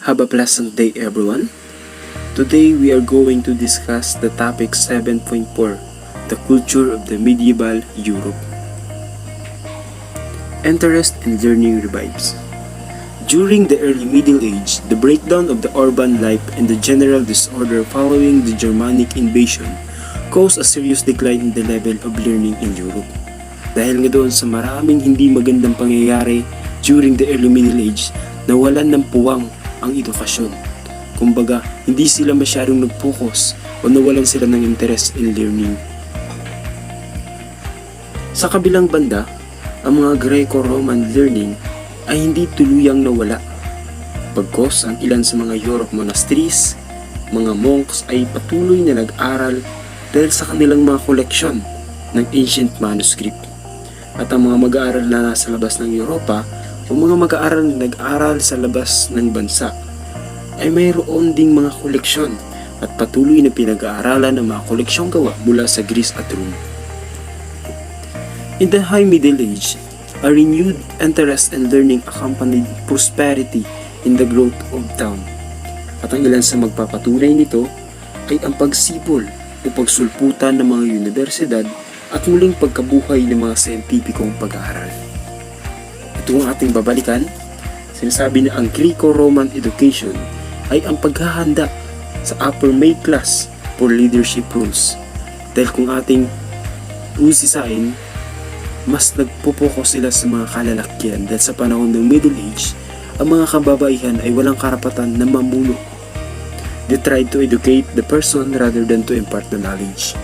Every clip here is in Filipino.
Have a pleasant day, everyone. Today we are going to discuss the topic 7.4, the culture of the medieval Europe. Interest in learning revives. During the early Middle Age, the breakdown of the urban life and the general disorder following the Germanic invasion caused a serious decline in the level of learning in Europe. Dahil nga doon sa maraming hindi magandang pangyayari during the early Middle Age, nawalan ng puwang ang edukasyon. Kumbaga, hindi sila masyadong nag-focus o nawalan sila ng interest in learning. Sa kabilang banda, ang mga Greco-Roman learning ay hindi tuluyang nawala. Pagkos ang ilan sa mga Europe monasteries, mga monks ay patuloy na nag-aral dahil sa kanilang mga koleksyon ng ancient manuscript. At ang mga mag-aaral na nasa labas ng Europa o mga mag-aaral na nag-aral sa labas ng bansa ay mayroon ding mga koleksyon at patuloy na pinag-aaralan ng mga koleksyong gawa mula sa Greece at Rome. In the High Middle Age, a renewed interest in learning accompanied prosperity in the growth of town. At ang ilan sa magpapatunay nito ay ang pagsibol o pagsulputan ng mga universidad at muling pagkabuhay ng mga siyentipikong pag-aaral. Ito ang ating babalikan. Sinasabi na ang Greco-Roman education ay ang paghahanda sa upper middle class for leadership roles. Dahil kung ating usisain, mas nagpupokus sila sa mga kalalakyan dahil sa panahon ng Middle Age, ang mga kababaihan ay walang karapatan na mamuno. They tried to educate the person rather than to impart the knowledge.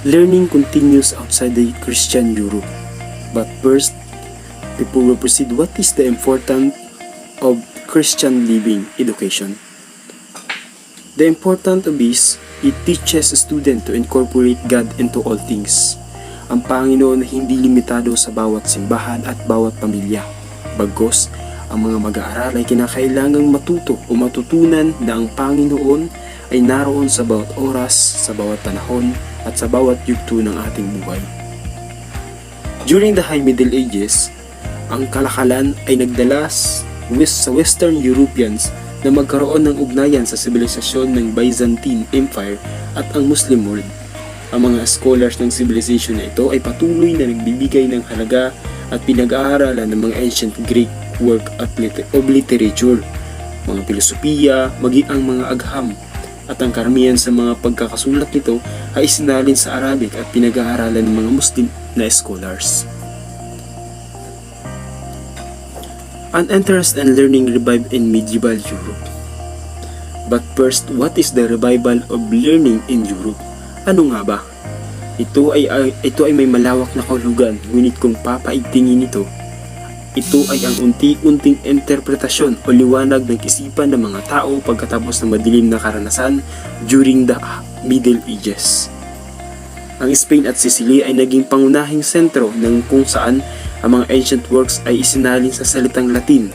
Learning continues outside the Christian Europe. But first, before we proceed, what is the importance of Christian living education? The importance of this, it teaches a student to incorporate God into all things. Ang Panginoon na hindi limitado sa bawat simbahan at bawat pamilya. Bagkus, ang mga mag-aaral ay kinakailangang matuto o matutunan na ang Panginoon ay naroon sa bawat oras, sa bawat panahon, at sa bawat yugto ng ating buhay. During the High Middle Ages, ang kalakalan ay nagdala sa Western Europeans na magkaroon ng ugnayan sa sibilisasyon ng Byzantine Empire at ang Muslim world. Ang mga scholars ng civilization na ito ay patuloy na nagbibigay ng halaga at pinag-aaralan ng mga ancient Greek work of literature, mga filosofiya, maging ang mga agham, at ang karamihan sa mga pagkakasulat nito ay isinalin sa Arabic at pinag-aaralan ng mga Muslim na scholars. An interest in learning revived in medieval Europe. But first, what is the revival of learning in Europe? Ano nga ba? Ito ay may malawak na kahulugan, ngunit kung papaigtingin ito, ito ay ang unti-unting interpretasyon o liwanag ng isipan ng mga tao pagkatapos ng madilim na karanasan during the Middle Ages. Ang Spain at Sicily ay naging pangunahing sentro ng kung saan ang mga ancient works ay isinalin sa salitang Latin,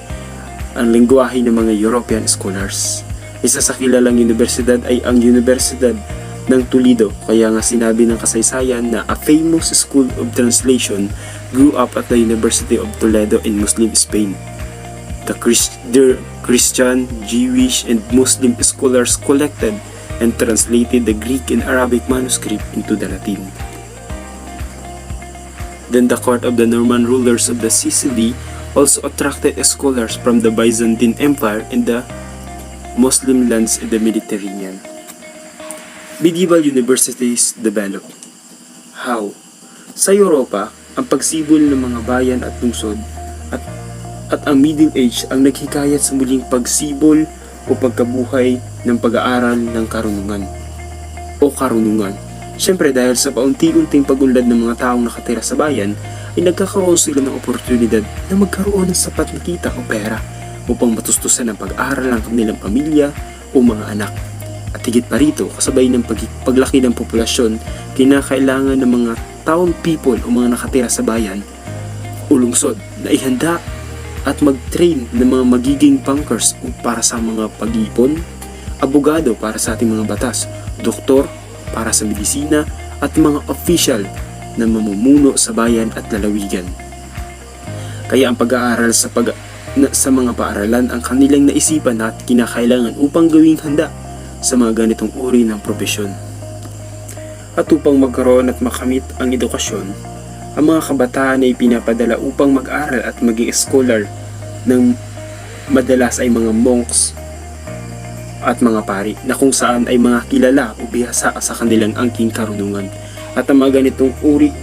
ang lengguwahe ng mga European scholars. Isa sa kilalang universidad ay ang Universidad ng Toledo, kaya nga sinabi ng kasaysayan na a famous school of translation grew up at the University of Toledo in Muslim Spain. The Christian, Jewish, and Muslim scholars collected and translated the Greek and Arabic manuscript into the Latin. Then the court of the Norman rulers of the Sicily also attracted scholars from the Byzantine Empire and the Muslim lands in the Mediterranean. Medieval universities developed. How? Sa Europa, ang pagsibol ng mga bayan at lungsod at ang Middle Age ang naghikayat sa muling pagsibol o pagkabuhay ng pag-aaral ng karunungan o karunungan. Siyempre dahil sa paunti-unting pagunlad ng mga taong nakatira sa bayan, ay nagkakaroon sila ng oportunidad na magkaroon ng sapat na kita o pera upang matustusan ang pag-aaral ng kanilang pamilya o mga anak. At higit pa rito, kasabay ng paglaki ng populasyon, kinakailangan ng mga town people o mga nakatira sa bayan o lungsod na ihanda at mag-train ng mga magiging bankers para sa mga pag-iipon, abogado para sa ating mga batas, doktor para sa medisina, at mga official na mamumuno sa bayan at lalawigan. Kaya ang pag-aaral sa sa mga paaralan ang kanilang naisipan at kinakailangan upang gawing handa sa mga ganitong uri ng propesyon. At upang magkaroon at makamit ang edukasyon, ang mga kabataan ay pinapadala upang mag-aral at maging scholar ng madalas ay mga monks at mga pari na kung saan ay mga kilala o bihasa sa kanilang angking karunungan. At ang mga ganitong uri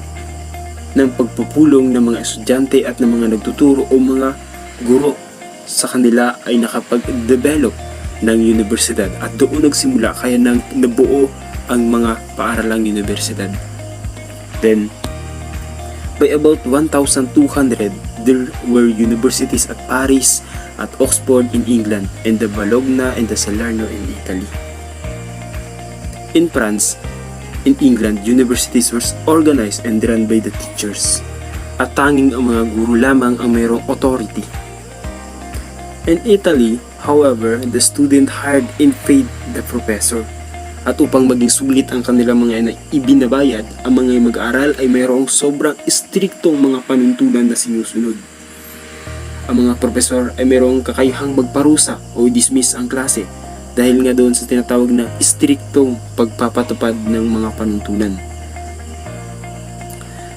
ng pagpupulong ng mga estudyante at ng mga nagtuturo o mga guro sa kanila ay nakapag-develop ng universidad at doon nagsimula kaya nabuo ang mga paaralang universidad. Then, by about 1,200, there were universities at Paris, at Oxford in England, and the Bologna and the Salerno in Italy. In France, in England, universities were organized and run by the teachers, at tanging ang mga guro lamang ang mayroong authority. In Italy, however, the student hired and paid the professor. At upang maging sulit ang kanilang mga ibinabayad, ang mga mag-aaral ay mayroong sobrang istriktong mga panuntunan na sinusunod. Ang mga profesor ay mayroong kakayahang magparusa o dismiss ang klase dahil nga doon sa tinatawag na istriktong pagpapatupad ng mga panuntunan.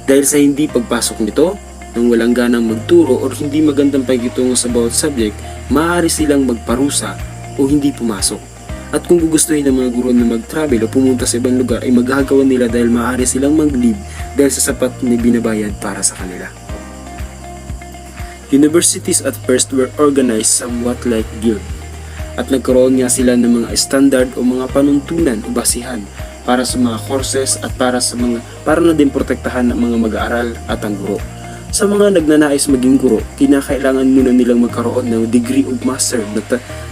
Dahil sa hindi pagpasok nito, nang walang ganang magturo o hindi magandang pagkitungo sa bawat subject, maaari silang magparusa o hindi pumasok. At kung gugustuhin ng mga guro na mag-travel o pumunta sa ibang lugar ay magagawa nila dahil maaari silang mag-leave dahil sa sapat na binabayad para sa kanila. Universities at first were organized somewhat like guild at nagkaroon nga sila ng mga standard o mga panuntunan o basihan para sa mga courses at para na din protektahan ang mga mag-aaral at ang guro. Sa mga nagnanais maging guro, kinakailangan muna nilang magkaroon ng degree of master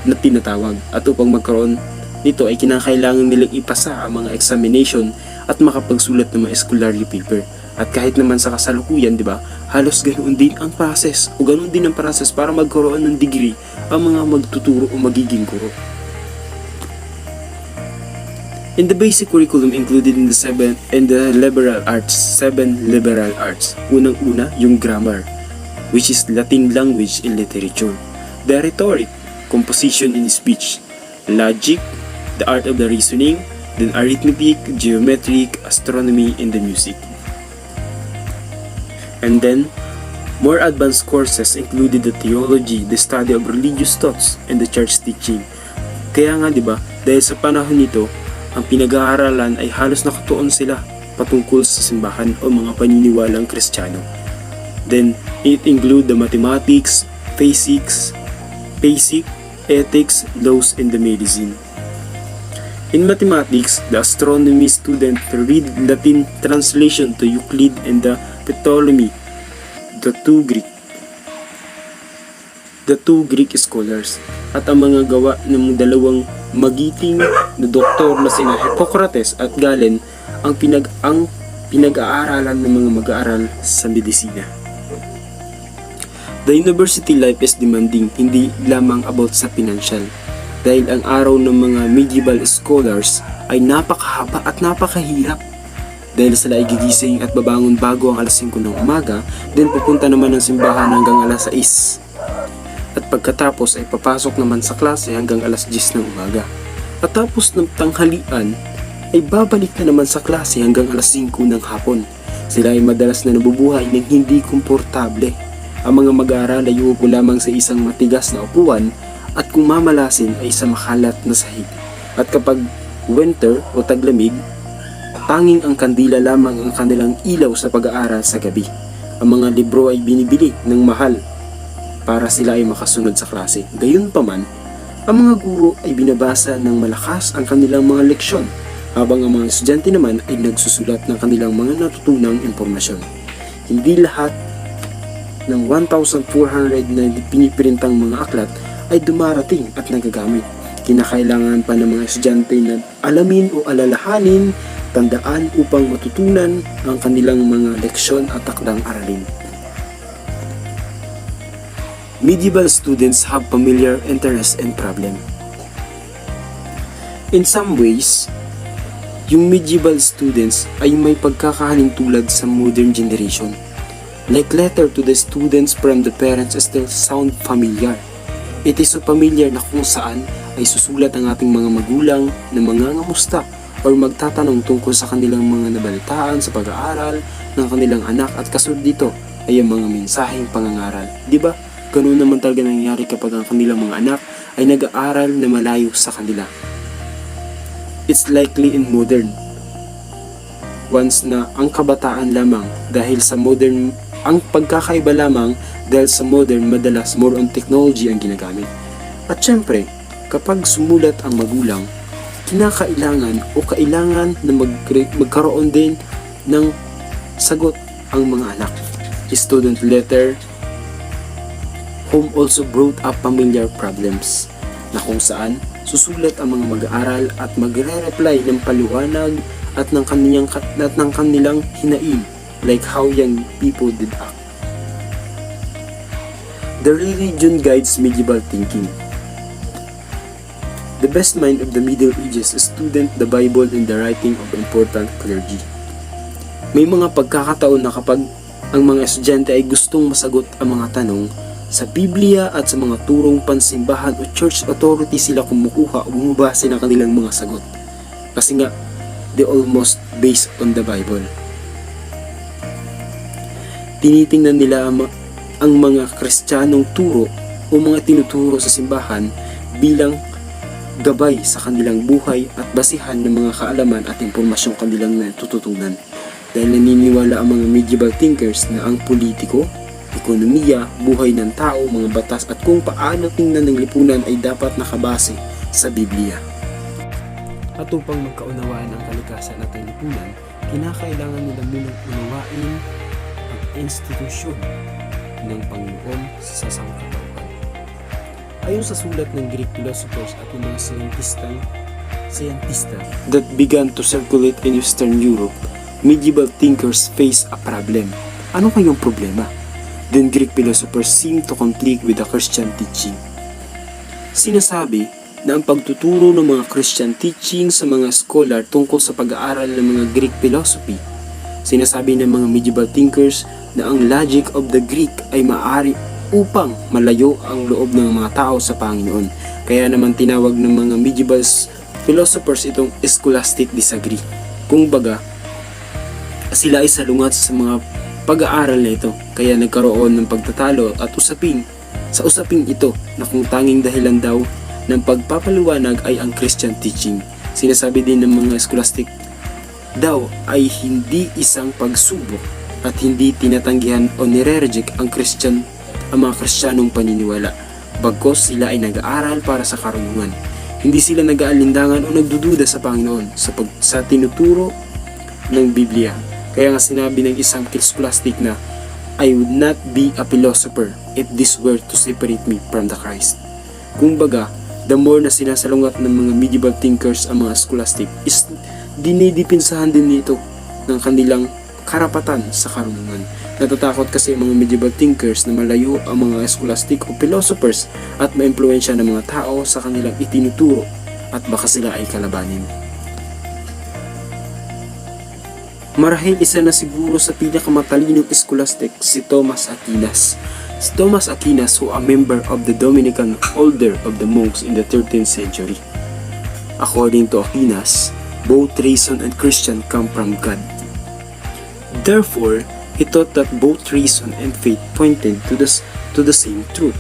na tinatawag at upang magkaroon nito ay kinakailangan nilang ipasa ang mga examination at makapagsulat ng mga scholarly paper. At kahit naman sa kasalukuyan, di ba, halos ganoon din ang process o ganoon din ang process para magkaroon ng degree ang mga magtuturo o magiging guro. In the basic curriculum included in the liberal arts, unang-una yung grammar, which is Latin language and literature, the rhetoric, composition in speech, logic, the art of the reasoning, then arithmetic, geometric, astronomy, and the music. And then, more advanced courses included the theology, the study of religious thoughts, and the church teaching. Kaya nga diba, dahil sa panahon nito, ang pinag-aaralan ay halos nakatuon sila patungkol sa simbahan o mga paniniwalang Kristiyano. Then, it include the mathematics, physics, ethics, laws, and the medicine. In mathematics, the astronomy student read Latin translation to Euclid and the Ptolemy, the two Greek scholars, at ang mga gawa ng dalawang magiting na doktor na sina Hippocrates at Galen ang pinag-aaralan ng mga mag-aaral sa medisina. The university life is demanding, hindi lamang about sa financial, dahil ang araw ng mga medieval scholars ay napakahaba at napakahirap. Dahil sila ay gigising at babangon bago ang alas 5 ng umaga, then pupunta naman ng simbahan hanggang alas 6. At pagkatapos ay papasok naman sa klase hanggang alas 10 ng umaga. At tapos ng tanghalian ay babalik na naman sa klase hanggang alas 5 ng hapon. Sila ay madalas na nabubuhay ng hindi komportable. Ang mga mag-aaral ay uupo lamang sa isang matigas na upuan at kung mamalasin ay sa makalat na sahig. At kapag winter o taglamig, tanging ang kandila lamang ang kanilang ilaw sa pag-aaral sa gabi. Ang mga libro ay binibili ng mahal para sila ay makasunod sa klase. Gayunpaman, ang mga guro ay binabasa ng malakas ang kanilang mga leksyon, habang ang mga estudyante naman ay nagsusulat ng kanilang mga natutunang impormasyon. Hindi lahat ng 1,400 na piniprintang mga aklat ay dumarating at nagagamit. Kinakailangan pa ng mga estudyante na alamin o alalahanin, tandaan upang matutunan ang kanilang mga leksyon at takdang aralin. Medieval students have familiar interests and problem. In some ways, yung medieval students ay may pagkakahalintulad sa modern generation like letter to the students from the parents still sound familiar. It is so familiar na kung saan ay susulat ang ating mga magulang na mangangamusta or magtatanong tungkol sa kanilang mga nabalitaan sa pag-aaral ng kanilang anak at kasunod dito ay ang mga mensaheng pangangaral. Diba? Ganun naman talaga nangyayari kapag ang kanilang mga anak ay nag-aaral na malayo sa kanila. It's likely in modern. Once na ang kabataan lamang dahil sa modern, ang pagkakaiba lamang dahil sa modern madalas more on technology ang ginagamit. At syempre, kapag sumulat ang magulang, kinakailangan o kailangan na magkaroon din ng sagot ang mga anak. Student letter home also brought up familiar problems na kung saan susulat ang mga mag-aaral at magre-reply ng paliwanag at ng kanilang hinaing like how young people did act. The religion guides medieval thinking. The best mind of the Middle Ages student the Bible in the writing of important clergy. May mga pagkakataon na kapag ang mga estudyante ay gustong masagot ang mga tanong sa Biblia at sa mga turong pansimbahan o church authority sila kumukuha o bumabase ng kanilang mga sagot. Kasi nga, they almost based on the Bible. Tinitingnan nila ang mga Kristiyanong turo o mga tinuturo sa simbahan bilang gabay sa kanilang buhay at basihan ng mga kaalaman at impormasyong kanilang natututunan. Dahil naniniwala ang mga medieval thinkers na ang politiko, ekonomiya, buhay ng tao, mga batas at kung paano tingnan ng lipunan ay dapat nakabase sa Biblia. At upang magkaunawaan ang kalikasan at ang lipunan, kinakailangan nila munang unawain ang institusyon ng Panginoon sa sangkatauhan. Ayon sa sulat ng Greek philosophers at ng mga siyentista that began to circulate in Eastern Europe, medieval thinkers face a problem. Ano kayong problema? Then Greek philosophers seem to conflict with the Christian teaching. Sinasabi na ang pagtuturo ng mga Christian teaching sa mga scholar tungkol sa pag-aaral ng mga Greek philosophy. Sinasabi ng mga medieval thinkers na ang logic of the Greek ay maaari upang malayo ang loob ng mga tao sa Panginoon. Kaya naman tinawag ng mga medieval philosophers itong scholastic disagree. Kung baga, sila ay salungat sa mga pag-aaral na ito. Kaya nagkaroon ng pagtatalo at sa usaping ito na kung tanging dahilan daw ng pagpapaliwanag ay ang Christian teaching. Sinasabi din ng mga scholastic daw ay hindi isang pagsubok at hindi tinatanggihan o nire-reject ang mga Kristiyanong paniniwala. Bagkos sila ay nag-aaral para sa karunungan. Hindi sila nag-aalindangan o nagdududa sa Panginoon sa tinuturo ng Biblia. Kaya nga sinabi ng isang scholastic na, I would not be a philosopher if this were to separate me from the Christ. Kumbaga, the more na sinasalungat ng mga medieval thinkers ang mga scholastic is dinidipinsahan din nito ng kanilang karapatan sa karunungan. Natatakot kasi ang mga medieval thinkers na malayo ang mga scholastic o philosophers at maimpluwensya ng mga tao sa kanilang itinuturo at baka sila ay kalabanin. Marahil isa na siguro sa pinakamatalinong scholastic si Thomas Aquinas. Si Thomas Aquinas who a member of the Dominican order of the monks in the 13th century. According to Aquinas, both reason and Christian come from God. Therefore, he thought that both reason and faith pointed to the same truth.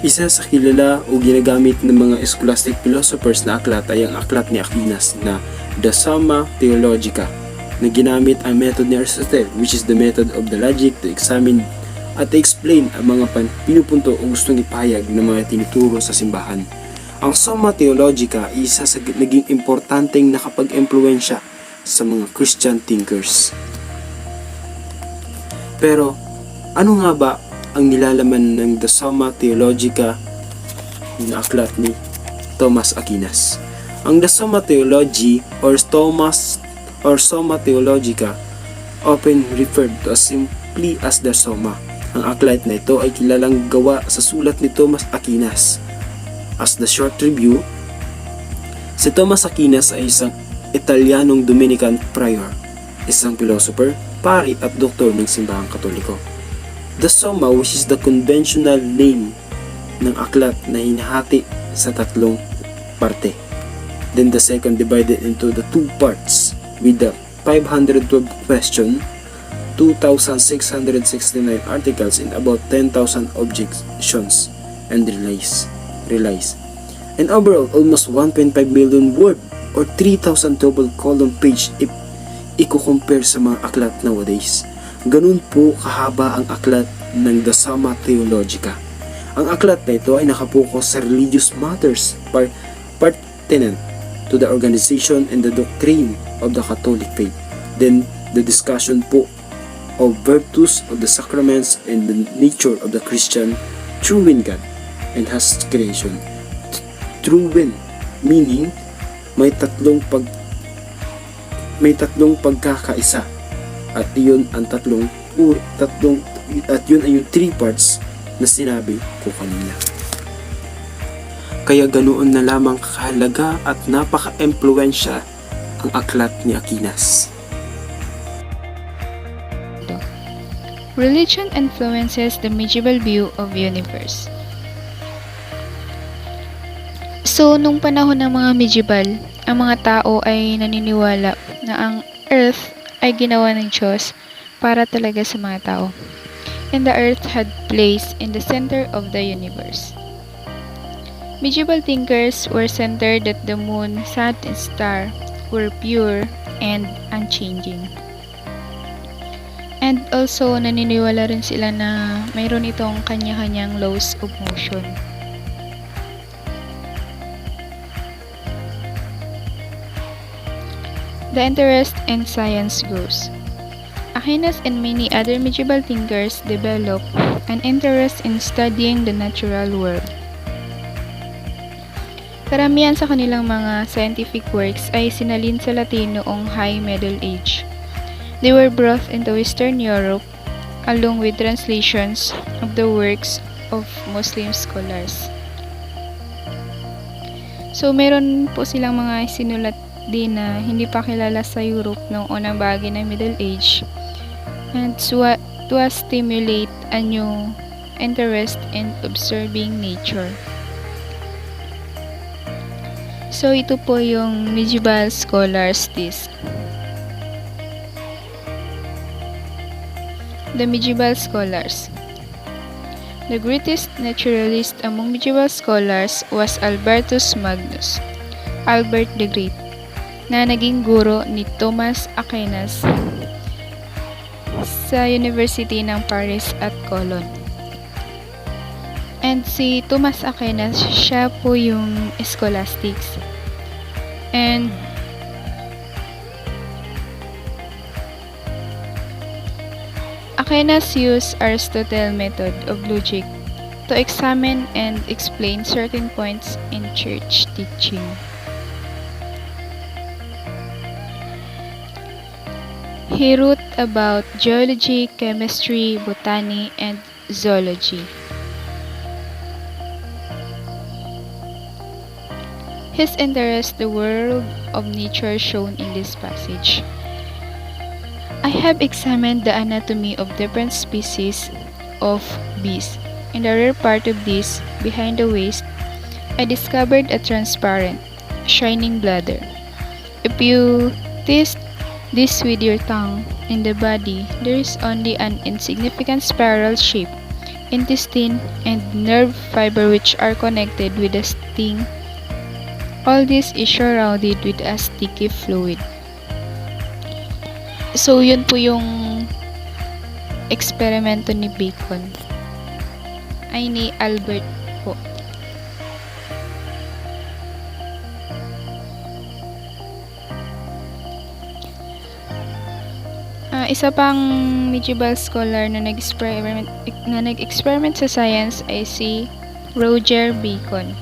Isa sa kilala o ginagamit ng mga scholastic philosophers na aklat ay ang aklat ni Aquinas na The Summa Theologica na ginamit ang method ni Aristotle, which is the method of the logic, to examine at explain ang mga pinupunto o gustong ipahayag ng mga tinuturo sa simbahan. Ang Summa Theologica ay isa sa naging importanteng nakapag-impluwensya sa mga Christian thinkers. Pero, ano nga ba ang nilalaman ng The Summa Theologica na aklat ni Thomas Aquinas? Ang The Summa Theology or Summa Theologica, often referred to as simply as the Summa. Ang aklat na ito ay kilalang gawa sa sulat ni Thomas Aquinas. As the short review, si Thomas Aquinas ay isang Italianong Dominican prior, isang philosopher, pari at doktor ng simbahang Katoliko. The Summa, which is the conventional name ng aklat na hinahati sa tatlong parte. Then the second divided into the two parts with the 512 question, 2,669 articles and about 10,000 objections and relies. And overall, almost 1.5 million word or 3,000 double column page if i-compare sa mga aklat nowadays. Ganun po kahaba ang aklat ng The Summa Theologica. Ang aklat na ito ay nakapokus sa religious matters pertinent to the organization and the doctrine of the Catholic faith. Then, the discussion po of virtues of the sacraments and the nature of the Christian true in God and has creation. True in, meaning may tatlong pagkakaisa at iyon ang at yun ay yung three parts na sinabi ko kanina. Kaya ganoon na lamang kahalaga at napaka-impluwensya ang aklat ni Aquinas. Religion influences the medieval view of universe. So, nung panahon ng mga medieval, ang mga tao ay naniniwala na ang Earth ay ginawa ng Diyos para talaga sa mga tao. And the Earth had place in the center of the universe. Medieval thinkers were centered that the moon, sun, and star were pure and unchanging. And also, naniniwala rin sila na mayroon itong kanya-kanyang laws of motion. The interest in science grows. Aquinas and many other medieval thinkers developed an interest in studying the natural world. Karamihan sa kanilang mga scientific works ay sinalin sa Latin noong High Middle Age. They were brought into Western Europe along with translations of the works of Muslim scholars. So meron po silang mga sinulat din na hindi pa kilala sa Europe noong unang bahagi ng Middle Age, and to stimulate a new interest in observing nature. So ito po yung medieval scholars list. The medieval scholars. The greatest naturalist among medieval scholars was Albertus Magnus, Albert the Great, na naging guro ni Thomas Aquinas sa University ng Paris at Cologne. And si Thomas Aquinas, siya po yung scholastics. And Aquinas used Aristotle's method of logic to examine and explain certain points in church teaching. He wrote about geology, chemistry, botany, and zoology. His interest in the world of nature shown in this passage. I have examined the anatomy of different species of bees. In the rear part of this, behind the waist, I discovered a transparent, shining bladder. If you taste this with your tongue, in the body, there is only an insignificant spiral-shaped intestine and nerve fiber which are connected with the sting. All this is surrounded with a sticky fluid. So, yun po yung eksperimento ni Bacon. Ay, ni Albert po. Isa pang medieval scholar na nag-experiment sa science ay si Roger Bacon,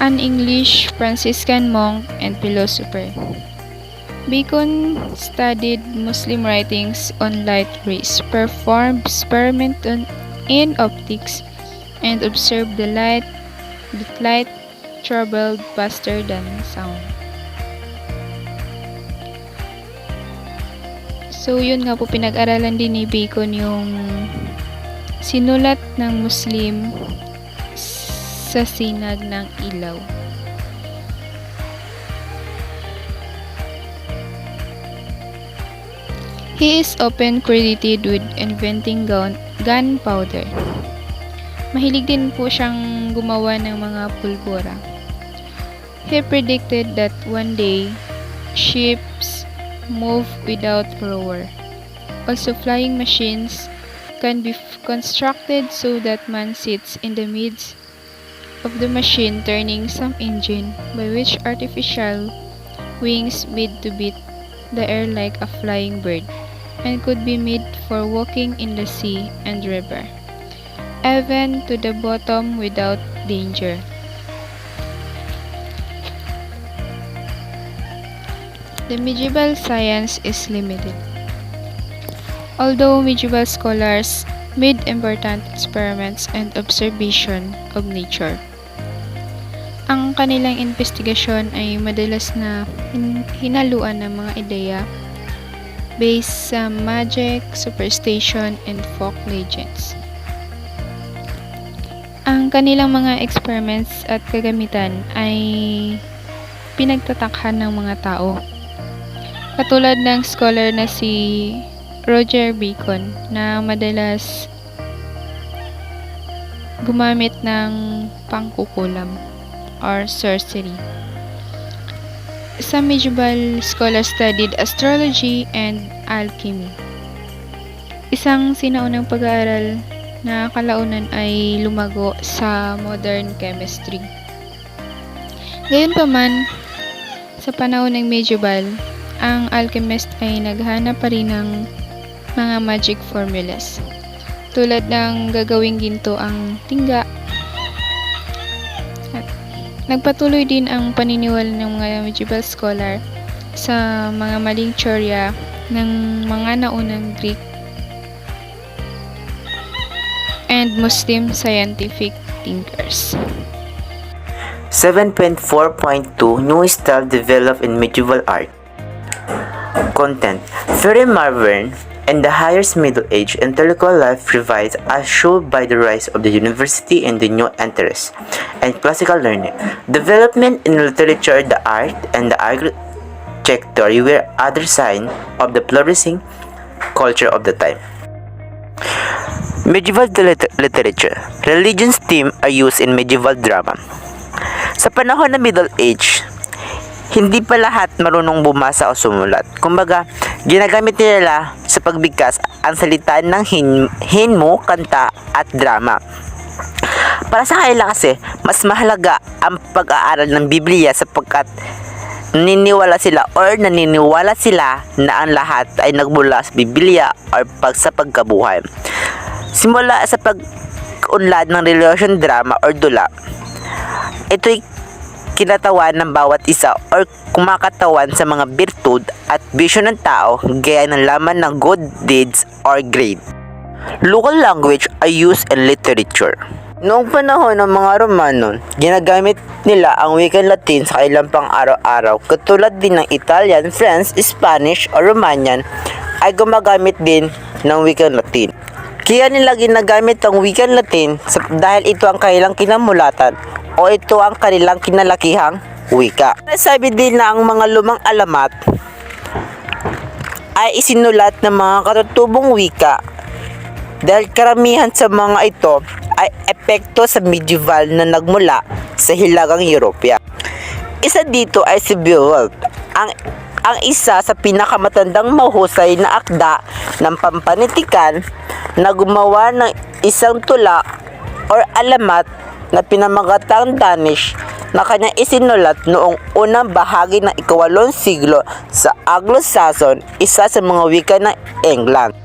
an English Franciscan monk and philosopher. Bacon studied Muslim writings on light rays, performed experiments in optics, and observed that light traveled faster than sound. So, yun nga po, pinag-aralan din ni Bacon yung sinulat ng Muslim sa sinag ng ilaw. He is often credited with inventing gunpowder. Mahilig din po siyang gumawa ng mga pulbura. He predicted that one day, ships move without rower. Also, flying machines can be constructed so that man sits in the midst of the machine turning some engine by which artificial wings made to beat the air like a flying bird and could be made for walking in the sea and river, even to the bottom without danger. The medieval science is limited. Although medieval scholars made important experiments and observation of nature, ang kanilang investigasyon ay madalas na hinaluan ng mga ideya based sa magic, superstition, and folk legends. Ang kanilang mga experiments at kagamitan ay pinagtatakhan ng mga tao. Katulad ng scholar na si Roger Bacon na madalas gumamit ng pangkukulam or sorcery. Some medieval scholars studied astrology and alchemy. Isang sinaunang pag-aaral na kalaunan ay lumago sa modern chemistry. Gayunpaman, sa panahon ng medieval, ang alchemist ay naghanap pa rin ng mga magic formulas. Tulad ng gagawing ginto ang tingga. Nagpatuloy din ang paniniwala ng mga medieval scholar sa mga maling teorya ng mga naunang Greek and Muslim scientific thinkers. 7.4.2 New style developed in medieval art. Content. Very modern and the highest Middle Age intellectual life revised as shown by the rise of the university and the new interest and classical learning. Development in literature, the art, and the architecture were other signs of the flourishing culture of the time. Medieval literature. Religion's themes are used in medieval drama. Sa panahon ng Middle Age, hindi pa lahat marunong bumasa o sumulat. Kumbaga, ginagamit nila sa pagbigkas ang salita ng hinmo, kanta at drama. Para sa kanila kasi, mas mahalaga ang pag-aaral ng Biblia sapagkat naniniwala sila na ang lahat ay nagmula sa Biblia o sa pagkabuhay. Simula sa pag-unlad ng religion drama or dula, ito'y kinatawan ng bawat isa or kumakatawan sa mga birtud at bisyo ng tao gaya ng laman ng good deeds or great. Local language are used in literature. Noong panahon ng mga Romano, ginagamit nila ang wikang Latin sa kanilang pang-araw-araw. Katulad din ng Italian, French, Spanish o Romanian ay gumagamit din ng wikang Latin. Kaya nila ginagamit ang wikang Latin dahil ito ang kanilang kinamulatan o ito ang kanilang kinalakihang wika. Nasabi din na ang mga lumang alamat ay isinulat ng mga katutubong wika dahil karamihan sa mga ito ay epekto sa medieval na nagmula sa hilagang Europea. Isa dito ay si Beowulf, ang isa sa pinakamatandang mahusay na akda ng pampanitikan na gumawa ng isang tula or alamat na pinamagatang Danish na kanyang isinulat noong unang bahagi ng ika-8 siglo sa Anglo-Saxon, isa sa mga wika ng England.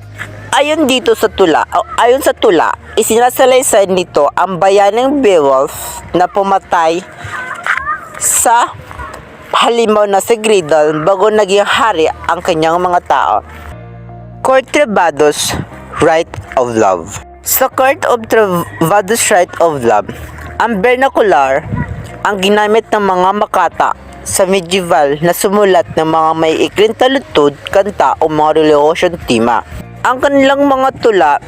Ayon sa tula, isinasalaysay nito ang bayaning Beowulf na pumatay sa halimaw na si Gridle bago naging hari ang kanyang mga tao. Court Trevados Right of Love. Sa Court of Trevados Right of Love, ang vernacular ang ginamit ng mga makata sa medieval na sumulat ng mga may ikling taludtod, kanta o mga religious tema. Ang kanilang mga tula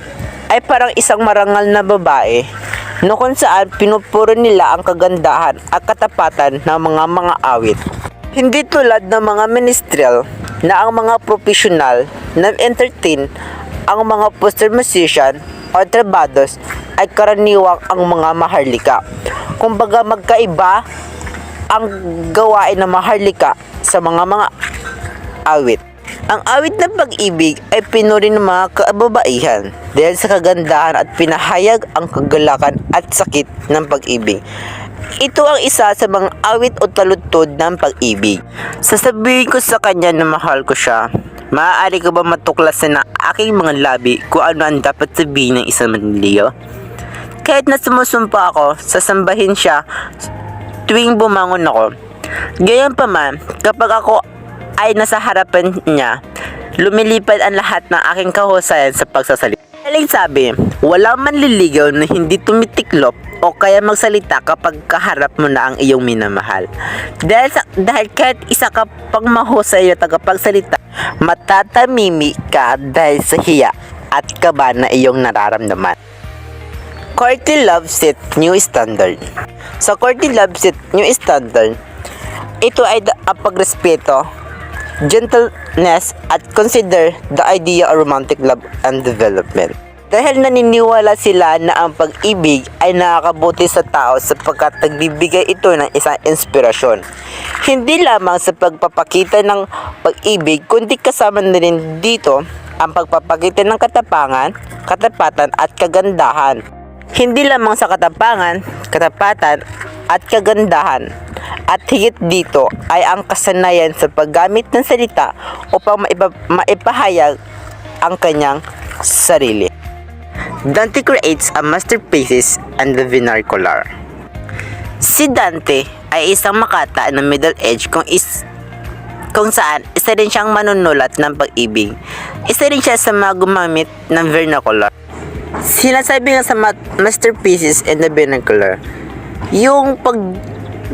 ay parang isang marangal na babae no kung saan pinupuro nila ang kagandahan at katapatan ng mga awit. Hindi tulad ng mga minstrel na ang mga profesional na entertain ang mga poster musician o trebados ay karaniwang ang mga maharlika. Kumbaga magkaiba ang gawain ng maharlika sa mga awit. Ang awit ng pag-ibig ay pinuri ng mga kababaihan dahil sa kagandahan at pinahayag ang kagalakan at sakit ng pag-ibig. Ito ang isa sa mga awit o taludtod ng pag-ibig. Sasabihin ko sa kanya na mahal ko siya. Maaari ko ba matuklasan ng aking mga labi kung ano ang dapat sabihin ng isang manliligaw? Kahit na sumusumpa ako, sasambahin siya tuwing bumangon ako. Gayon pa man, kapag ako ay nasa harapan niya, lumilipad ang lahat ng aking kahusayan sa pagsasalita. Daling sabi, walang manliligaw na hindi tumitiklop o kaya magsalita kapag kaharap mo na ang iyong minamahal. Dahil kahit isa ka pang mahusay na tagapagsalita, matatamimi ka dahil sa hiya at kaba na iyong nararamdaman. Courtney Love Set New Standard. Sa Courtney Love Set New Standard, ito ay ang pagrespeto, gentleness at consider the idea of romantic love and development. Dahil naniniwala sila na ang pag-ibig ay nakakabuti sa tao sapagkat nagbibigay ito ng isang inspirasyon. Hindi lamang sa pagpapakita ng pag-ibig kundi kasama na rin dito ang pagpapakita ng katapatan at kagandahan. Hindi lamang sa katapatan at kagandahan. At higit dito ay ang kasanayan sa paggamit ng salita upang maipahayag ang kanyang sarili. Dante creates a masterpieces and the vernacular. Si Dante ay isang makata ng Middle Age kung saan isa rin siyang manunulat ng pag-ibig. Isa rin siya sa mga gumamit ng vernacular. Sinasabi nga sa masterpieces and the vernacular, yung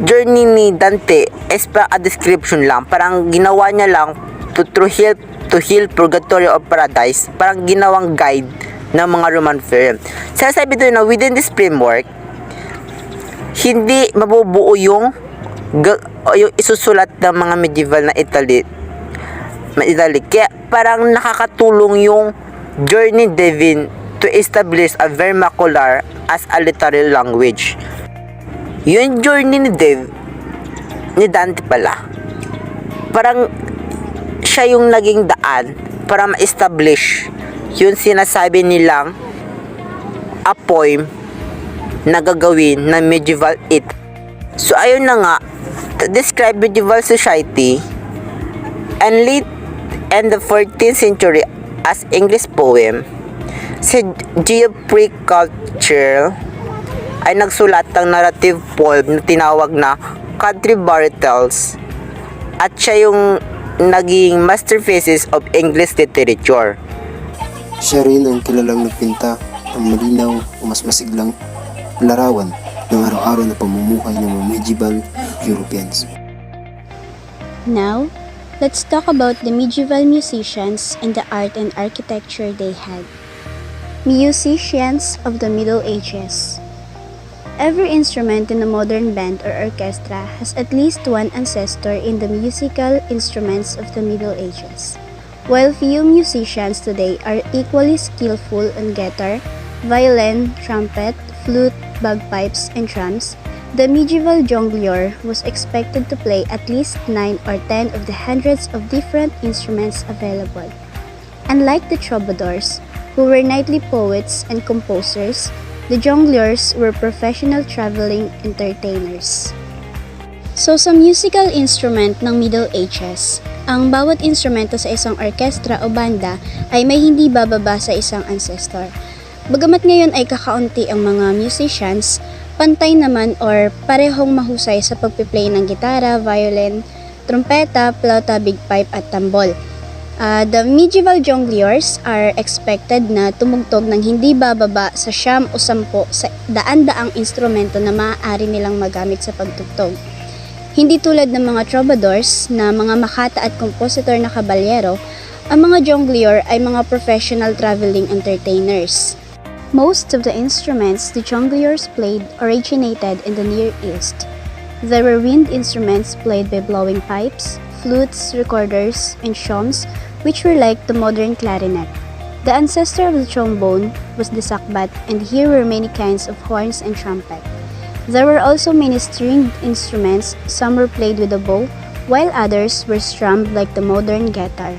journey ni Dante is pa a description lang. Parang ginawa niya lang to heal purgatory of paradise. Parang ginawang guide ng mga Roman film. Sinasabi doon na within this framework, hindi mabubuo yung isusulat ng mga medieval na Italy. Kaya parang nakakatulong yung journey Devin to establish a vernacular as a literary language. Yung journey ni Dante pala, parang siya yung naging daan para ma-establish yung sinasabi nilang a poem na gagawin ng medieval Italy. So ayun na nga, to describe medieval society and late and the 14th century as English poem, si Geoffrey Chaucer ay nagsulat ng narrative poem na tinawag na Canterbury Tales at siya yung naging masterpieces of English literature. Siya rin ang kilalang nagpinta ng malinaw o mas masiglang larawan ng araw-araw na pamumuhay ng mga medieval Europeans. Now, let's talk about the medieval musicians and the art and architecture they had. Musicians of the Middle Ages. Every instrument in a modern band or orchestra has at least one ancestor in the musical instruments of the Middle Ages. While few musicians today are equally skillful on guitar, violin, trumpet, flute, bagpipes, and drums, the medieval jongleur was expected to play at least 9 or 10 of the hundreds of different instruments available. Unlike the troubadours, who were knightly poets and composers, the jongleurs were professional traveling entertainers. So sa musical instrument ng Middle Ages, ang bawat instrumento sa isang orkestra o banda ay may hindi bababa sa isang ancestor. Bagamat ngayon ay kakaunti ang mga musicians, pantay naman or parehong mahusay sa pagpiplay ng gitara, violin, trumpeta, flauta, bagpipe at tambol. The medieval jongleurs are expected na tumugtog ng hindi bababa sa 9 o 10 sa daan-daang instrumento na maaari nilang magamit sa pagtugtog. Hindi tulad ng mga troubadours na mga makata at kompositor na kabalyero, ang mga jongleur ay mga professional traveling entertainers. Most of the instruments the jongleurs played originated in the Near East. There were wind instruments played by blowing pipes, flutes, recorders, and shawms, which were like the modern clarinet. The ancestor of the trombone was the sakbat, and here were many kinds of horns and trumpet. There were also many stringed instruments, some were played with a bow, while others were strummed like the modern guitar.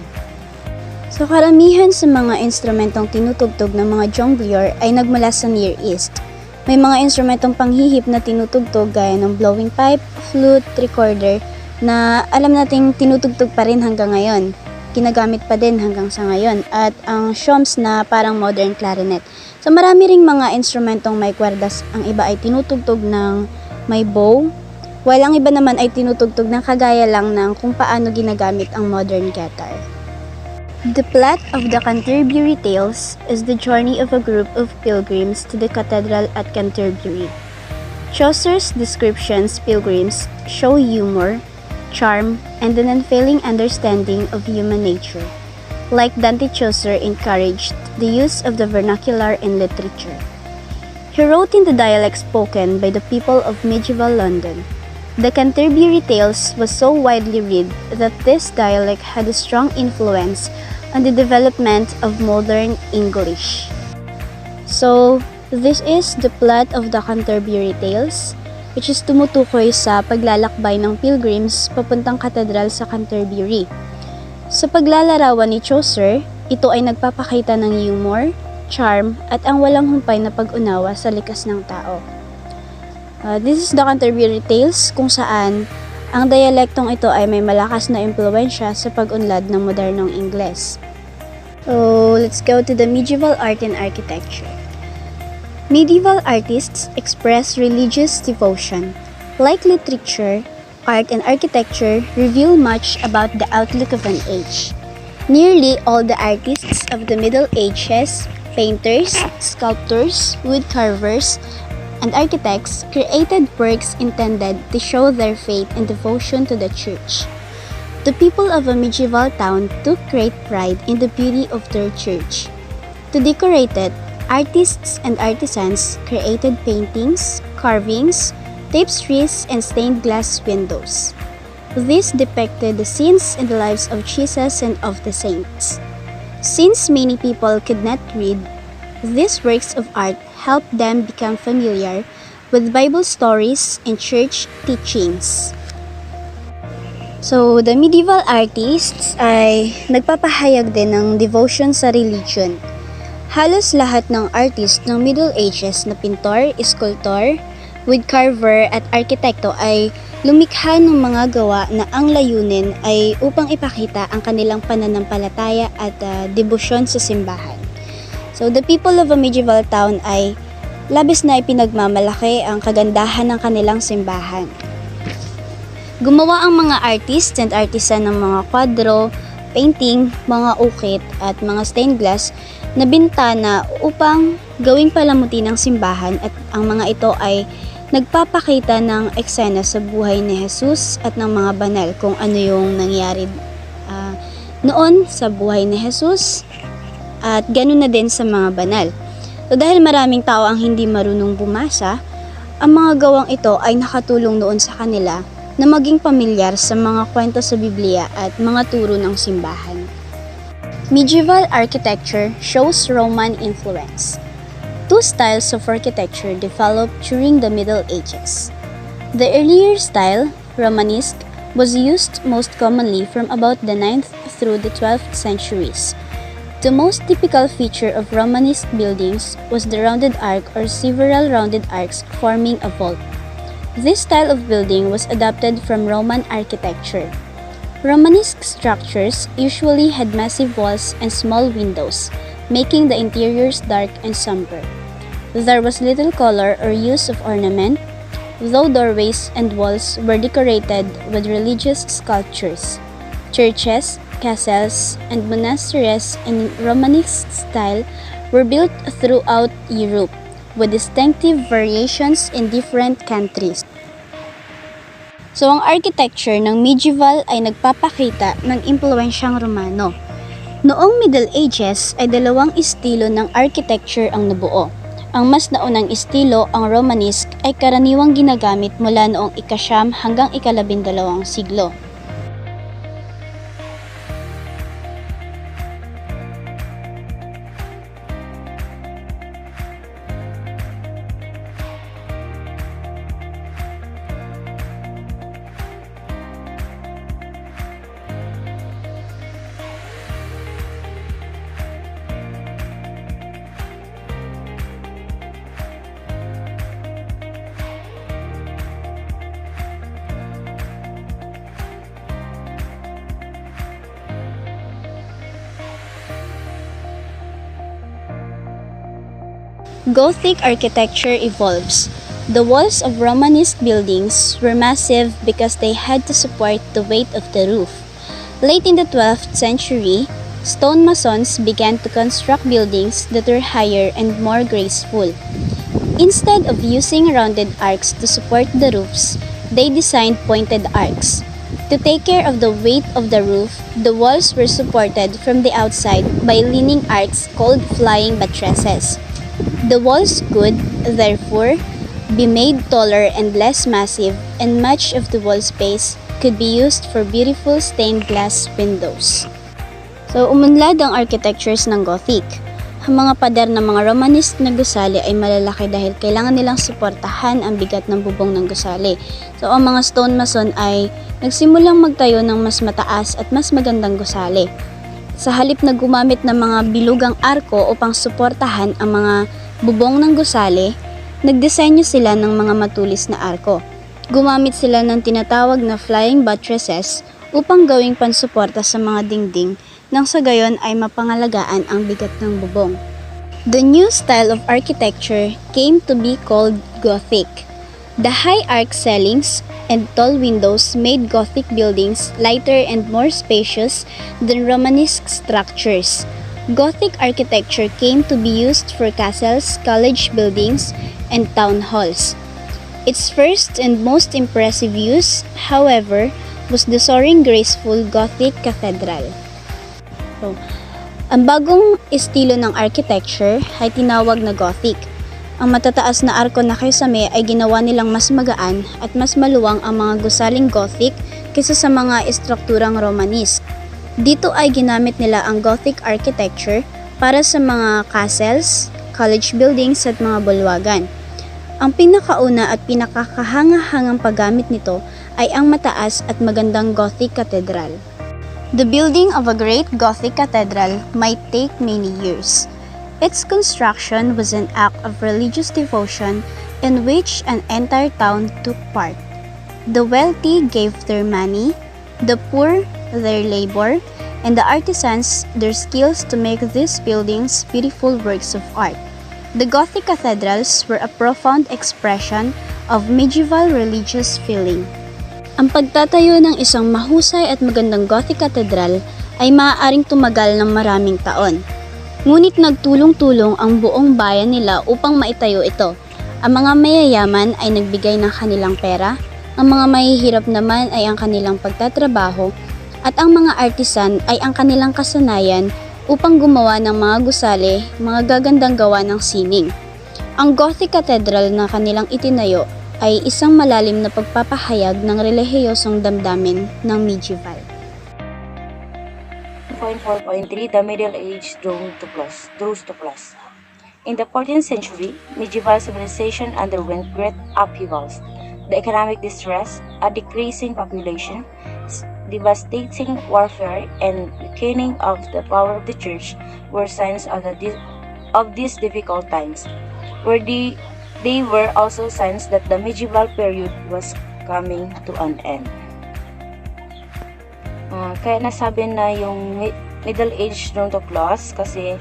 So karamihan sa mga instrumentong tinutugtog ng mga jongleur ay nagmula sa Near East. May mga instrumentong panghihip na tinutugtog gaya ng blowing pipe, flute, recorder na alam nating tinutugtog pa rin hanggang ngayon. Ginagamit pa din hanggang sa ngayon. At ang shawms na parang modern clarinet. So marami ring mga instrumentong may kwerdas. Ang iba ay tinutugtog ng may bow, while ang iba naman ay tinutugtog ng kagaya lang ng kung paano ginagamit ang modern guitar. The plot of the Canterbury Tales is the journey of a group of pilgrims to the cathedral at Canterbury. Chaucer's descriptions pilgrims show humor, charm, and an unfailing understanding of human nature. Like Dante, Chaucer encouraged the use of the vernacular in literature. He wrote in the dialect spoken by the people of medieval London. The Canterbury Tales was so widely read that this dialect had a strong influence on the development of modern English. So, this is the plot of the Canterbury Tales, which is tumutukoy sa paglalakbay ng pilgrims papuntang katedral sa Canterbury. Sa paglalarawan ni Chaucer, ito ay nagpapakita ng humor, charm, at ang walang humpay na pag-unawa sa likas ng tao. This is the Canterbury Tales, kung saan ang dialektong ito ay may malakas na impluwensya sa pag-unlad ng modernong Ingles. So, let's go to the medieval art and architecture. Medieval artists express religious devotion. Like literature, art and architecture reveal much about the outlook of an age. Nearly all the artists of the Middle Ages, painters, sculptors, woodcarvers, and architects created works intended to show their faith and devotion to the church. The people of a medieval town took great pride in the beauty of their church. To decorate it, artists and artisans created paintings, carvings, tapestries, and stained glass windows. These depicted the scenes in the lives of Jesus and of the saints. Since many people could not read, these works of art helped them become familiar with Bible stories and church teachings. So, the medieval artists ay nagpapahayag din ng devotion sa religion. Halos lahat ng artist ng Middle Ages na pintor, sculptor, woodcarver at arkitekto ay lumikha ng mga gawa na ang layunin ay upang ipakita ang kanilang pananampalataya at debosyon sa simbahan. So, the people of a medieval town ay labis na ipinagmamalaki ang kagandahan ng kanilang simbahan. Gumawa ang mga artist and artisan ng mga kwadro, painting, mga ukit at mga stained glass na bintana upang gawing palamuti ng simbahan, at ang mga ito ay nagpapakita ng eksena sa buhay ni Jesus at ng mga banal kung ano yung nangyari noon sa buhay ni Jesus at ganun na din sa mga banal. So dahil maraming tao ang hindi marunong bumasa, ang mga gawang ito ay nakatulong noon sa kanila na maging pamilyar sa mga kwento sa Biblia at mga turo ng simbahan. Medieval architecture shows Roman influence. Two styles of architecture developed during the Middle Ages. The earlier style, Romanesque, was used most commonly from about the 9th through the 12th centuries. The most typical feature of Romanesque buildings was the rounded arc or several rounded arcs forming a vault. This style of building was adopted from Roman architecture. Romanesque structures usually had massive walls and small windows, making the interiors dark and somber. There was little color or use of ornament, though doorways and walls were decorated with religious sculptures. Churches, castles, and monasteries in Romanesque style were built throughout Europe, with distinctive variations in different countries. So ang architecture ng medieval ay nagpapakita ng impluensyang Romano. Noong Middle Ages ay dalawang estilo ng architecture ang nabuo. Ang mas naunang estilo, ang Romanesque, ay karaniwang ginagamit mula noong ika-9 hanggang ika-12 siglo. Gothic architecture evolves. The walls of Romanesque buildings were massive because they had to support the weight of the roof. Late in the 12th century, stonemasons began to construct buildings that were higher and more graceful. Instead of using rounded arcs to support the roofs, they designed pointed arcs. To take care of the weight of the roof, the walls were supported from the outside by leaning arcs called flying buttresses. The walls could, therefore, be made taller and less massive, and much of the wall space could be used for beautiful stained glass windows. So, umunlad ang architectures ng Gothic. Ang mga pader ng mga Romanesque na gusali ay malalaki dahil kailangan nilang suportahan ang bigat ng bubong ng gusali. So, ang mga stonemason ay nagsimulang magtayo ng mas mataas at mas magandang gusali. Sa halip na gumamit ng mga bilugang arko upang suportahan ang mga bubong ng gusali, nagdisenyo sila ng mga matulis na arko. Gumamit sila ng tinatawag na flying buttresses upang gawing pansuporta sa mga dingding nang sa gayon ay mapangalagaan ang bigat ng bubong. The new style of architecture came to be called Gothic. The high arc ceilings and tall windows made Gothic buildings lighter and more spacious than Romanesque structures. Gothic architecture came to be used for castles, college buildings, and town halls. Its first and most impressive use, however, was the soaring graceful Gothic cathedral. So, ang bagong estilo ng architecture ay tinawag na Gothic. Ang matataas na arko na kaysame ay ginawa nilang mas magaan at mas maluwang ang mga gusaling Gothic kaysa sa mga estrukturang Romanesque. Dito ay ginamit nila ang Gothic architecture para sa mga castles, college buildings at mga bulwagan. Ang pinakauna at pinakakahangahangang paggamit nito ay ang mataas at magandang Gothic cathedral. The building of a great Gothic cathedral might take many years. Its construction was an act of religious devotion in which an entire town took part. The wealthy gave their money, the poor their labor, and the artisans their skills to make these buildings beautiful works of art. The Gothic cathedrals were a profound expression of medieval religious feeling. Ang pagtatayo ng isang mahusay at magandang Gothic cathedral ay maaaring tumagal ng maraming taon. Ngunit nagtulong-tulong ang buong bayan nila upang maitayo ito. Ang mga mayayaman ay nagbigay ng kanilang pera, ang mga mahihirap naman ay ang kanilang pagtatrabaho, at ang mga artisan ay ang kanilang kasanayan upang gumawa ng mga gusali, mga gagandang gawa ng sining. Ang Gothic Cathedral na kanilang itinayo ay isang malalim na pagpapahayag ng relihiyosong damdamin ng medieval. 4.3 The Middle Age draws to close. In the 14th century, medieval civilization underwent great upheavals. The economic distress, a decreasing population, devastating warfare, and weakening of the power of the church were signs of these difficult times. They were also signs that the medieval period was coming to an end. Kaya nasabi na yung Middle Age drawn to close kasi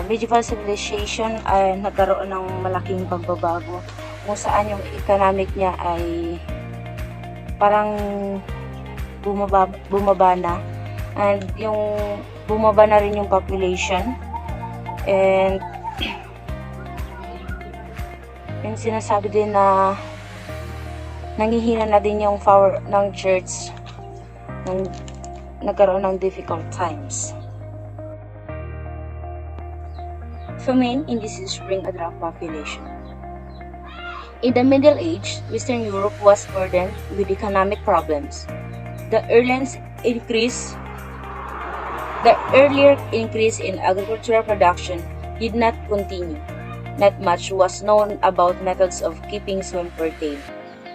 medieval civilization ay nagkaroon ng malaking pagbabago kung saan yung economic niya ay parang bumaba na, and yung bumaba na rin yung population, and yung sinasabi din na nangihina na din yung power ng church nang nagkaroon ng difficult times. Famine and disease bring a drop population. In the Middle Age, Western Europe was burdened with economic problems. The earlier increase in agricultural production did not continue. Not much was known about methods of keeping soil fertile.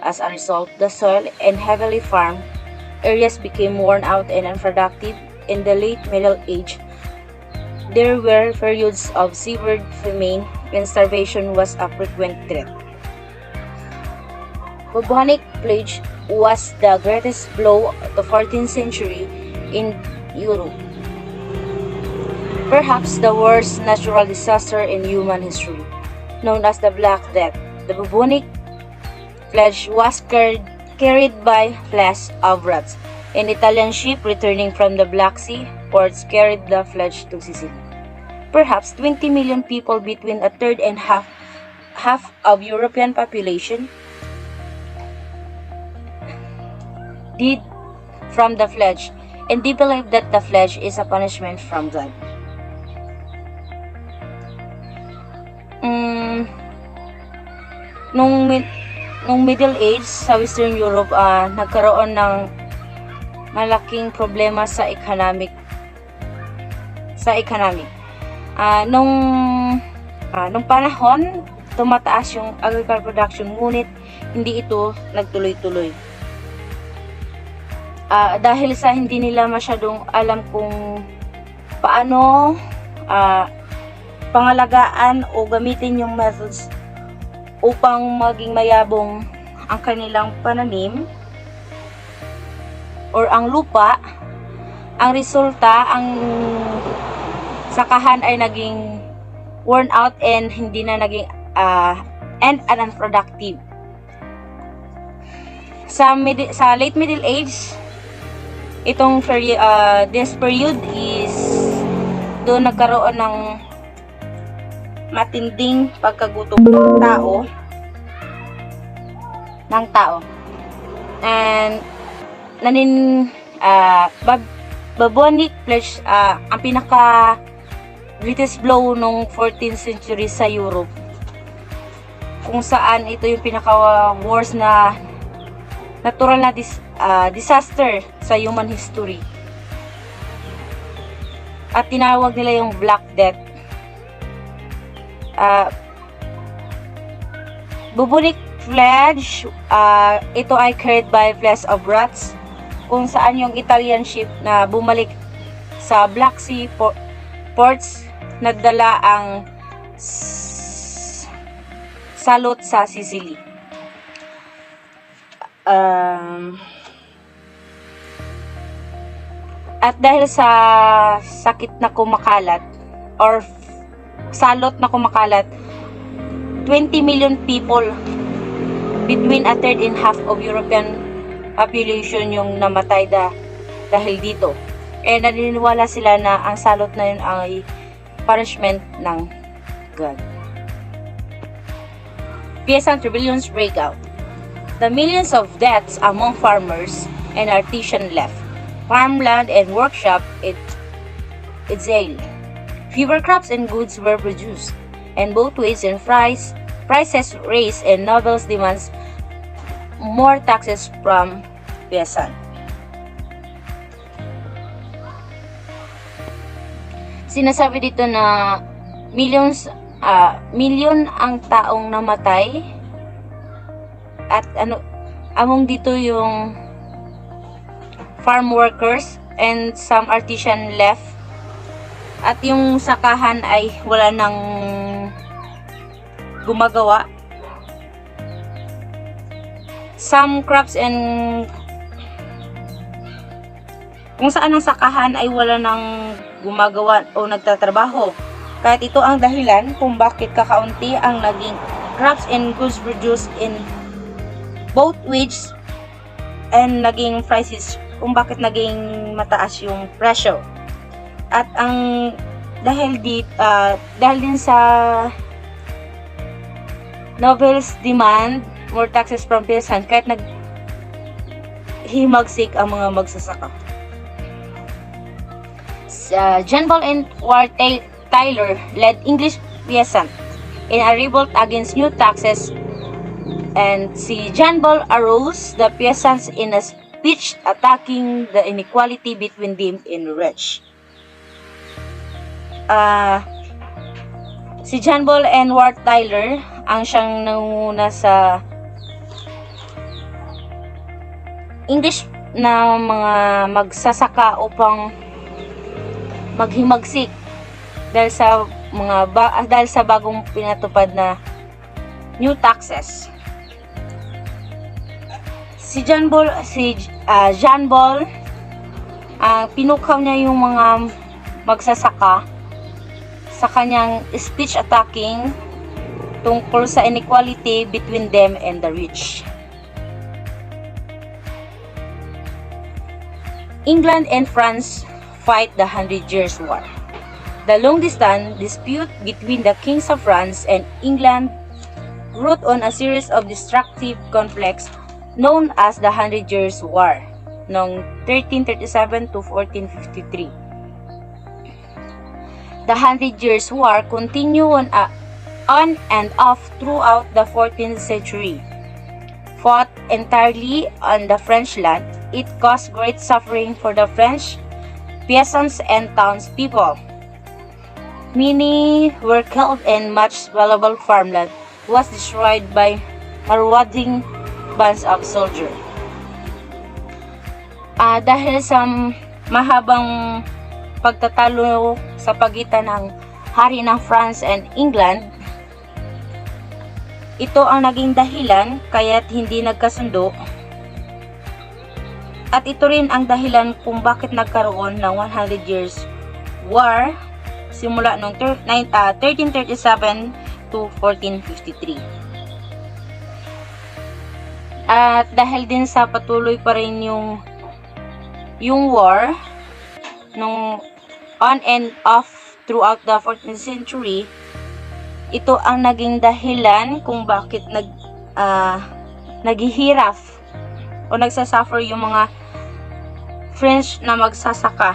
As a result, the soil and heavily farmed areas became worn out and unproductive. In the late Middle Age, there were periods of severe famine when starvation was a frequent threat. Bubonic plague was the greatest blow of the 14th century in Europe. Perhaps the worst natural disaster in human history, known as the Black Death. The bubonic plague was carried by flesh of rats. An Italian ship returning from the Black Sea ports carried the plague to Sicily. Perhaps 20 million people, between a third and half of European population, died from the plague, and they believe that the plague is a punishment from God. Nung Middle Age sa Western Europe, nagkaroon ng malaking problema sa economic. Nung panahon, tumataas yung agricultural production, ngunit hindi ito nagtuloy-tuloy. Dahil sa hindi nila masyadong alam kung paano pangalagaan o gamitin yung methods upang maging mayabong ang kanilang pananim or ang lupa, ang resulta, ang sakahan ay naging worn out and hindi na naging and unproductive. Sa late Middle Age, this period is doon nagkaroon ng matinding pagkagutom ng tao. And bubonic plague ang pinaka greatest blow nung 14th century sa Europe, kung saan ito yung pinaka worst na natural na disaster sa human history, at tinawag nila yung Black Death. Bubonic plague, ito ay carried by flesh of rats, kung saan yung Italian ship na bumalik sa Black Sea ports nagdala ang salot sa Sicily. At dahil sa sakit na kumakalat or salot na kumakalat, 20 million people, between a third and half of European population, yung namatay dahil dito. And naniniwala sila na ang salot na yun ay punishment ng God. Peasant rebellions break out. The millions of deaths among farmers and artisans left. Farmland and workshop exiled. Fewer crops and goods were produced, and both wage and prices raised, and nobles demands more taxes from peasants. Sinasabi dito na milyon ang taong namatay, at among dito yung farm workers and some artisan left, at yung sakahan ay wala nang gumagawa. Some crops and kung saan ang sakahan ay wala nang gumagawa o nagtatrabaho. Kahit ito ang dahilan kung bakit kakaunti ang naging crops and goods produced in both wage and naging prices, kung bakit naging mataas yung presyo. At ang dahil din sa nobles demand more taxes from peasants, kahit maghimagsik ang mga magsasaka. John Ball and Ward Tyler led English peasant in a revolt against new taxes, and si John Ball arose the peasants in a speech attacking the inequality between them and rich. Si John Ball and Ward Tyler ang siyang nanguna sa English na mga magsasaka upang maghimagsik dahil sa bagong pinatupad na new taxes. Si John Ball pinukhaw niya yung mga magsasaka sa kanyang speech attacking tungkol sa inequality between them and the rich. England and France fight the 100 Years' War. The long-distance dispute between the kings of France and England wrote on a series of destructive conflicts known as the 100 Years' War noong 1337 to 1453. The 100 Years' War continued on and off throughout the 14th century. Fought entirely on the French land, it caused great suffering for the French peasants and townspeople. Many were killed and much valuable farmland was destroyed by marauding bands of soldiers. Dahil sa mahabang pagtatalo sa pagitan ng hari ng France and England, ito ang naging dahilan kaya't hindi nagkasundo. At ito rin ang dahilan kung bakit nagkaroon ng 100 Years' War simula noong 1337 to 1453. At dahil din sa patuloy pa rin yung war nung on and off throughout the 14th century, ito ang naging dahilan kung bakit naghihirap o nagsasuffer yung mga French na magsasaka.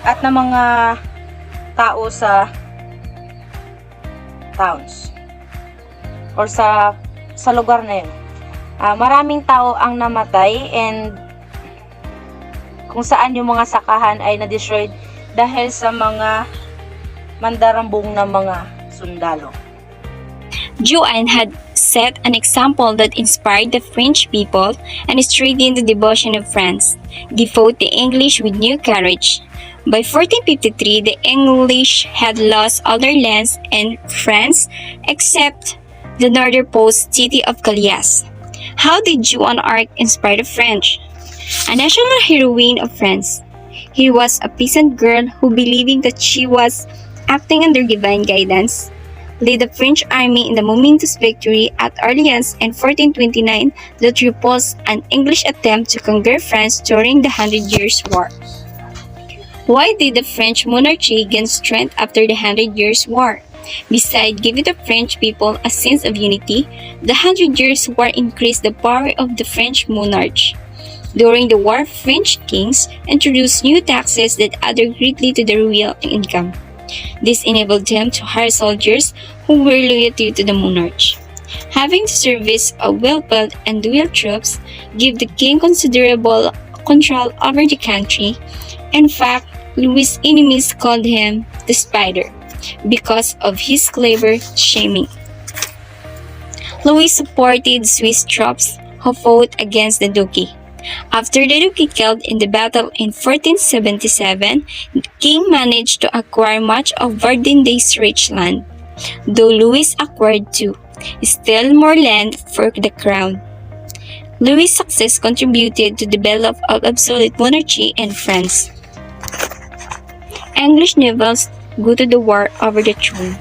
At na mga tao sa towns or sa lugar na yun. Maraming tao ang namatay and kung saan yung mga sakahan ay na-destroyed dahil sa mga mandarambong na mga sundalo. Juan had set an example that inspired the French people and strengthened the devotion of France, devoted the English with new courage. By 1453, the English had lost all their lands in France except the northernmost city of Calais. How did Joan of Arc inspire the French? A national heroine of France. Here was a peasant girl who, believing that she was acting under divine guidance, led the French army in the momentous victory at Orleans in 1429 that repulsed an English attempt to conquer France during the 100 Years' War. Why did the French monarchy gain strength after the 100 Years' War? Besides giving the French people a sense of unity, the 100 Years' War increased the power of the French monarch. During the war, French kings introduced new taxes that added greatly to the royal income. This enabled them to hire soldiers who were loyal to the monarch. Having the service of well-built and loyal troops gave the king considerable control over the country. In fact, Louis' enemies called him the Spider because of his clever shaming. Louis supported Swiss troops who fought against the Duchy. After the Duchy killed in the battle in 1477, the king managed to acquire much of Burgundy's rich land, though Louis acquired still more land for the crown. Louis' success contributed to the develop of absolute monarchy in France. English nobles go to the war over the throne.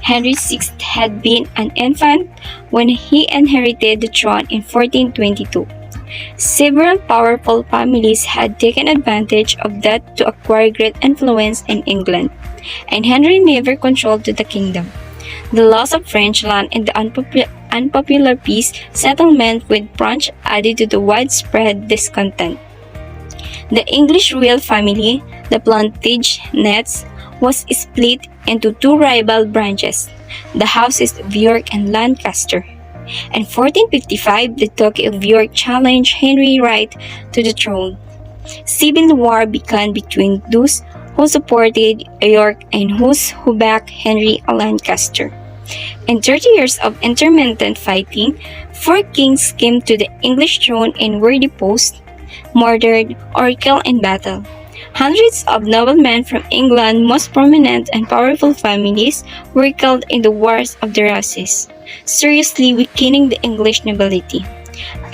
Henry VI had been an infant when he inherited the throne in 1422. Several powerful families had taken advantage of that to acquire great influence in England, and Henry never controlled the kingdom. the loss of French land, and the unpopular peace settlement with France added to the widespread discontent. The English royal family, the Plantagenets, was split into two rival branches, the houses of York and Lancaster. In 1455, the Duke of York challenged Henry VIII to the throne. Civil war began between those who supported York and those who backed Henry Lancaster. In 30 years of intermittent fighting, 4 kings came to the English throne and were deposed, murdered, or killed in battle. Hundreds of noblemen from England's most prominent and powerful families were killed in the Wars of the Roses, seriously weakening the English nobility.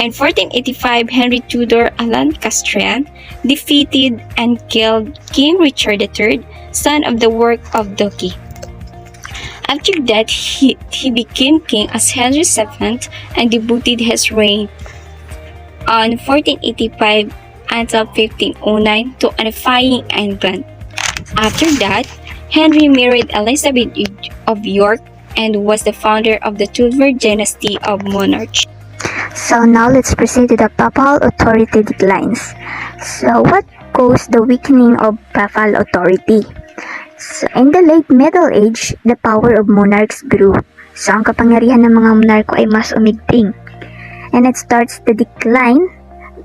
In 1485, Henry Tudor, a Lancastrian, defeated and killed King Richard III, son of the work of Duke. After that, he became king as Henry VII and devoted his reign on 1485 until 1509 to unifying England. After that, Henry married Elizabeth of York and was the founder of the Tudor dynasty of monarchs. So now let's proceed to the papal authority declines. So what caused the weakening of papal authority? So in the late Middle Age, the power of monarchs grew. So ang kapangyarihan ng mga monarko ay mas umigting. And it starts to decline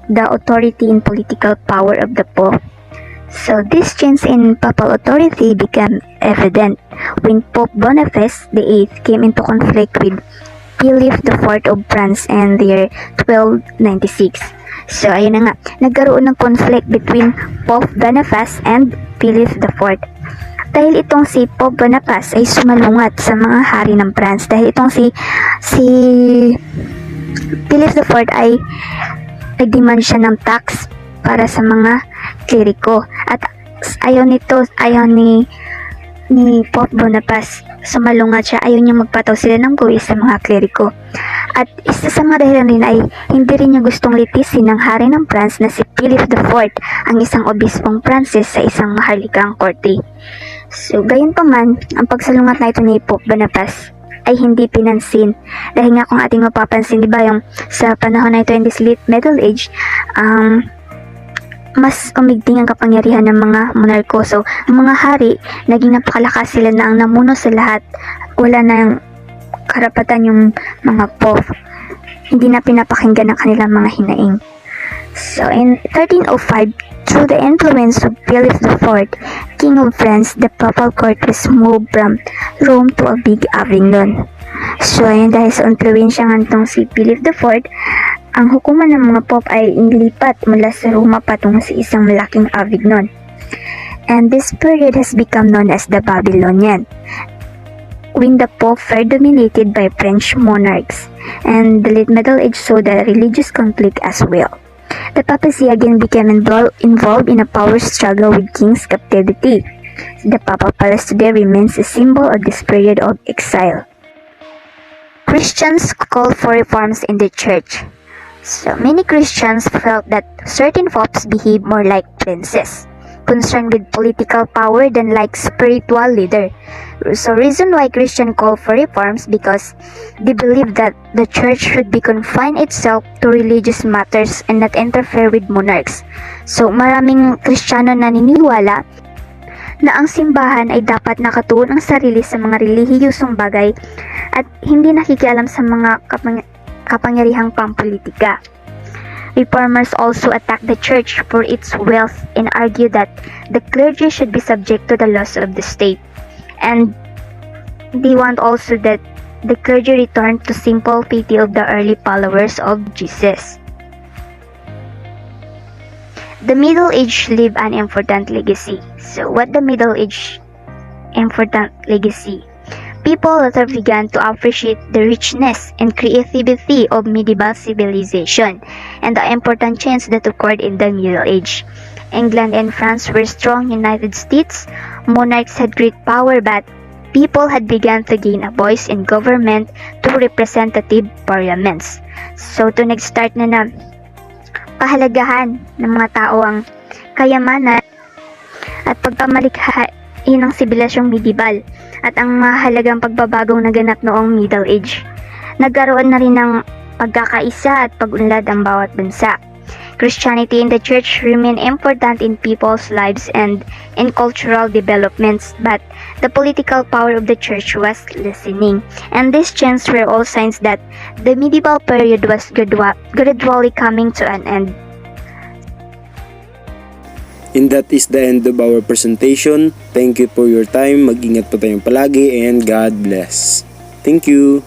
the authority and political power of the Pope. So this change in papal authority became evident when Pope Boniface VIII came into conflict with Philip IV of France in the year 1296. So ayun na nga, nagkaroon ng conflict between Pope Boniface and Philip IV. Dahil itong si Pope Boniface ay sumalungat sa mga hari ng France. Dahil itong si Philip IV ay nag-demand siya ng tax para sa mga kleriko. At ayaw ni Pope Boniface, sumalungat siya, ayaw niya magpataw sila ng buwis sa mga kleriko. At isa sa mga dahilan rin ay hindi rin niya gustong litisin ng hari ng France na si Philip IV, ang isang obispong Francis sa isang maharlikang korte. So gayon pa man, ang pagsalungat na ito ni Pope Boniface ay hindi pinansin. Dahil nga kung ating mapapansin, di ba, yung sa panahon na ito in this late Middle Age, mas umigting ang kapangyarihan ng mga monarko. So, ang mga hari, naging napakalakas sila na ang namuno sa lahat. Wala na yung karapatan yung mga pope. Hindi na pinapakinggan ang kanilang mga hinaing. So, in 1305, through the influence of Philip IV, King of France, the papal court was moved from Rome to a big Avignon. So, ayun, dahil sa influensya ng si Philip IV, ang hukuman ng mga pope ay inilipat mula sa Roma patungo sa isang malaking Avignon. And this period has become known as the Babylonian, when the pope were dominated by French monarchs, and the late Middle Age saw the religious conflict as well. The papacy again became involved in a power struggle with king's captivity. The papal palace today remains a symbol of this period of exile. Christians called for reforms in the church. So many Christians felt that certain popes behaved more like princes, concerned with political power than like spiritual leader. So reason why Christian call for reforms because they believe that the church should be confined itself to religious matters and not interfere with monarchs. So maraming Kristiyano naniniwala na ang simbahan ay dapat nakatuon ang sarili sa mga relihiyosong bagay at hindi nakikialam sa mga kapangyarihang pampolitika. Reformers also attack the church for its wealth and argue that the clergy should be subject to the laws of the state. And they want also that the clergy return to simple piety of the early followers of Jesus. The Middle Age leave an important legacy. So what the Middle Age important legacy? People later began to appreciate the richness and creativity of medieval civilization and the important change that occurred in the Middle Age. England and France were strong United States. Monarchs had great power, but people had begun to gain a voice in government through representative parliaments. So to nag-start na pahalagahan ng mga tao ang kayamanan at yun ang sibilasyong medieval at ang mahalagang pagbabagong naganap noong Middle Age. Nagkaroon na rin ng pagkakaisa at pag-unlad ang bawat bansa. Christianity and the Church remain important in people's lives and in cultural developments, but the political power of the Church was lessening, and these changes were all signs that the medieval period was gradually coming to an end. And that is the end of our presentation. Thank you for your time. Mag-ingat po tayong palagi and God bless. Thank you.